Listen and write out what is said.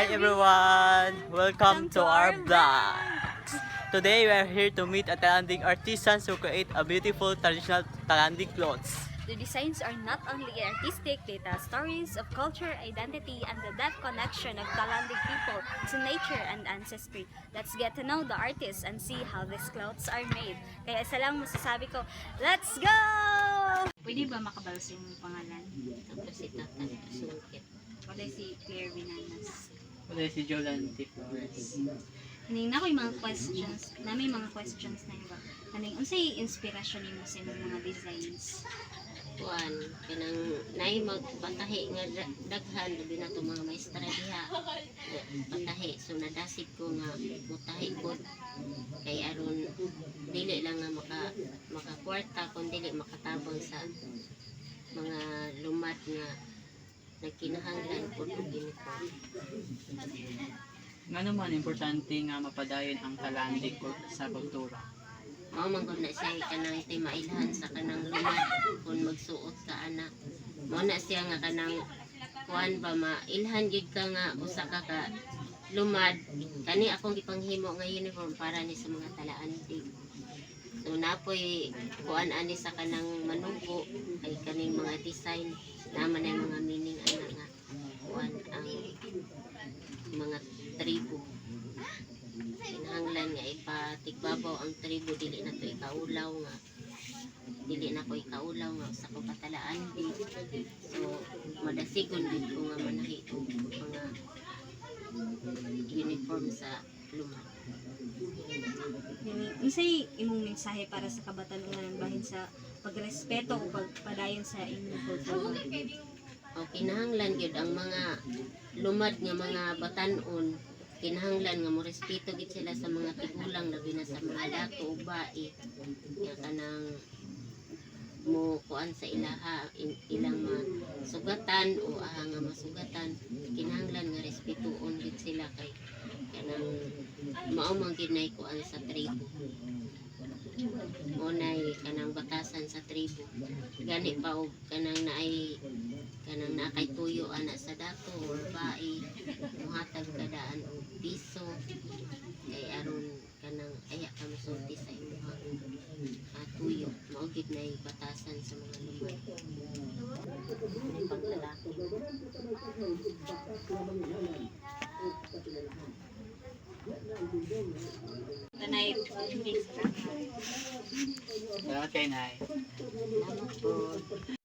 Hi everyone! Welcome to our vlog! Today we are here to meet a talented artisans who create a beautiful traditional Talanding clothes. The designs are not only artistic, they tell stories of culture, identity, and the deep connection of Talandig people to nature and ancestry. Let's get to know the artists and see how these clothes are made. Kaya isa lang masasabi ko, let's go! Pwede ba makabalas yung pangalan? Tapos si Tatang Sungkit. Wala si Pierre Binanas. Wala si Jolan T. Flores. Hining na ko yung mga questions, na may mga questions na iba. Haning, unsay inspirasyon mo sa mga designs? Kuan, kanang naay magpatahi nga daghan labi na to mga maestra diha. Patahi, so nadasig ko nga mutahi ko kay aron dili lang nga makakwarta kun dili makatabang sa mga lumad nga nagkinahanglan ko og uniform. Nga naman importante nga mapadayon ang Talanding sa kultura. Mao man gud na siya kanang iti mailhan sa kanang lumad kung magsuot sa anak. Mao na siya nga kanang kuan ba mailhan gyud ka nga usa ka lumad kani akong gipanghimo nga uniform para ni sa mga talaandig. So napoy kuan ani sa kanang manugo ay kaning mga design naman ay mga meaning ana nga kuan ang mga tribo. Kinahanglan nga ipatigbabaw ang tribo dili na to ikaulaw nga dili na ko ikaulaw nga sa ko patalaan di so madasigon din ko nga manahi og mga uniform sa lumad. Unsay imong mensahe para sa kabatanunan bahin sa pagrespeto o pagpadayon sa inyong kultura? O kinahanglan gyud ang mga lumad nga mga batan-on kinahanglan nga mo respeto gid sila sa mga tigulang labi na sa mga dato ug bae nga kanang mo kuan sa ilaha ilang masugatan o aha nga masugatan kinahanglan nga respetuon gid sila kay kanang mao man gid nay kuan sa tribo mo nay kanang batasan sa tribo gani pa og kanang naay kay tuyo ana sa dato or bae muhatag kadaan og piso kay aron kanang aya ka masulti sa imong tuyo mao gid nay batasan sa mga lumad ni paglalaki. Tanay Okay, Nay. Salamat po.